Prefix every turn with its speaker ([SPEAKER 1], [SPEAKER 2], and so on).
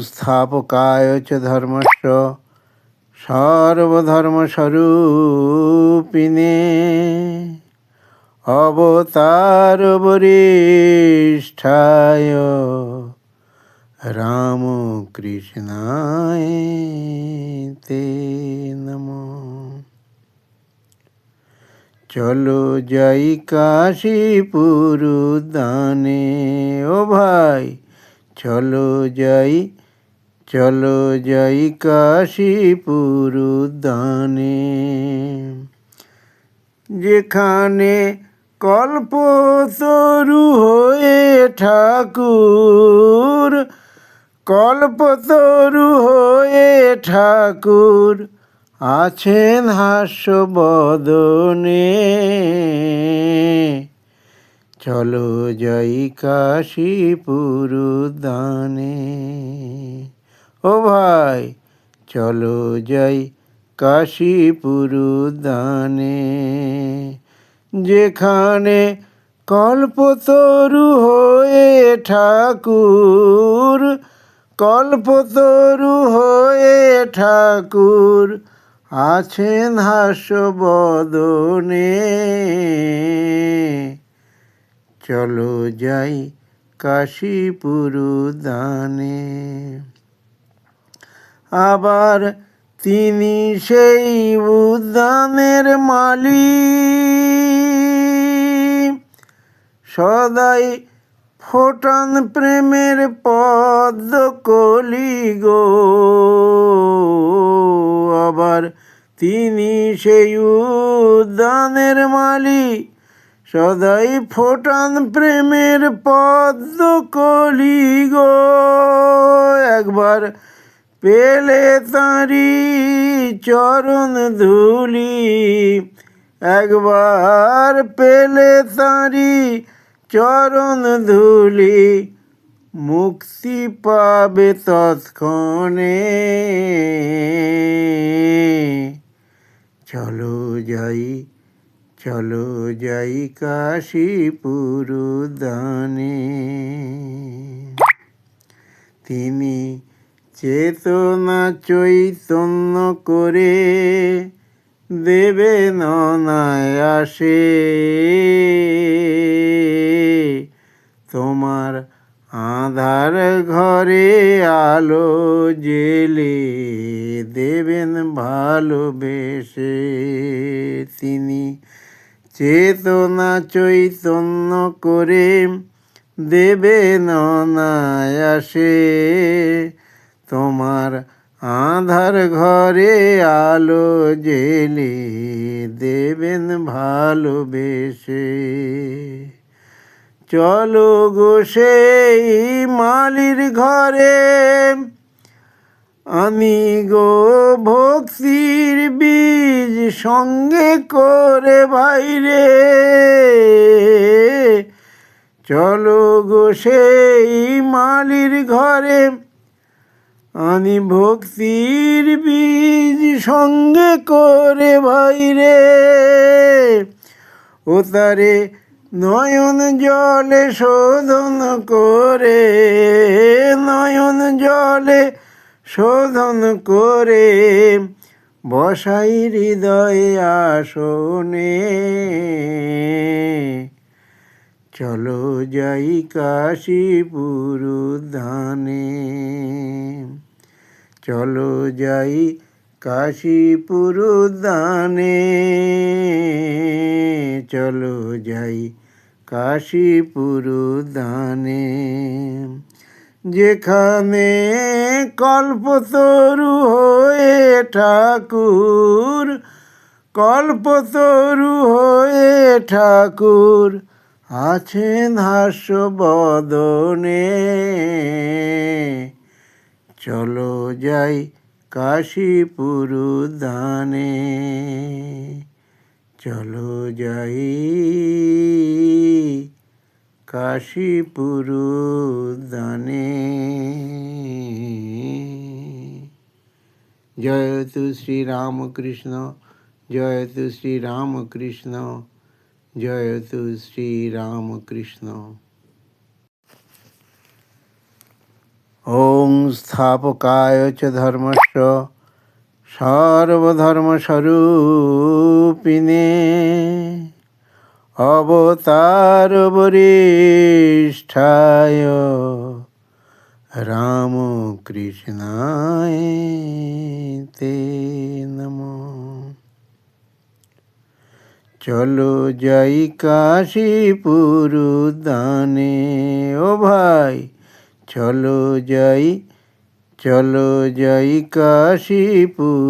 [SPEAKER 1] স্থাপকায় চ ধর্মস্য সর্বধর্মস্বরূপিণে অবতার বরিষ্ঠায় রামকৃষ্ণায় তে নমঃ। চলো যাই কাশীপুর উদ্যানে, ও ভাই চলো যাই কাশীপুর উদ্যানে, যেখানে কল্পতরু হয়ে ঠাকুর, কল্পতরু হয়ে ঠাকুর আছেন হাস্যবদনে। চলো যাই কাশীপুর উদ্যানে, ও ভাই চলো যাই কাশীপুর উদ্যানে, যেখানে কল্পতরু হয়ে ঠাকুর, কল্পতরু হয়ে ঠাকুর আছেন হাস্যবদনে। চলো যাই কাশীপুর উদ্যানে। আবার তিনি সেই উদ্যানের মালিক, সদাই ফোটান প্রেমের পদ্ম কলি গো। আবার তিনি সেই উদ্যানের মালিক, সদাই ফোটান প্রেমের পদ্ম কলি গো। একবার পেলে তাঁরি চরণ ধুলি, একবার পেলে তাঁরি চরণ ধুলি, মুক্তি পাবে তৎক্ষণে। চলো যাই কাশীপুর উদ্যানে। তিনি চেতনা চৈতন্য করে দেবেন অনায়াসে, তোমার আঁধার ঘরে আলো জেলে দেবেন ভালোবেসে। তিনি চেতনা চৈতন্য করে দেবেন অনায়াসে, তোমার আঁধার ঘরে আলো জেলে দেবেন ভালোবেসে। চলো গো সেই মালির ঘরে, আনি গো ভক্তির বীজ সঙ্গে করে ভাইরে। চলো গো সেই মালির ঘরে, আনি ভক্তির বীজ সঙ্গে করে ভাইরে। ও তারে নয়ন জলে শোধন করে, নয়ন জলে শোধন করে বসাই হৃদয়ে আসনে। চলো যাই কাশীপুর উদ্যানে, চলো যাই কাশীপুর উদ্যানে, চলো যাই কাশীপুর উদ্যানে, যেখানে কল্পতরু হয়ে ঠাকুর, কল্পতরু হয়ে ঠাকুর আছেন হাস্যবদনে। চলো যাই কাশীপুর উদ্যানে, চলো যাই কাশীপুর উদ্যানে। জয়তু শ্রীরামকৃষ্ণ, জয়তু শ্রীরামকৃষ্ণ, জয়তু শ্রীরামকৃষ্ণ। ওম স্থাপকায় চ ধর্মস্য সর্বধর্মস্বরূপিণে অবতার বরিষ্ঠায় রামকৃষ্ণায় তে নমঃ। চলো যাই কাশীপুর উদ্যানে, ও ভাই চলো যাই কাশীপুর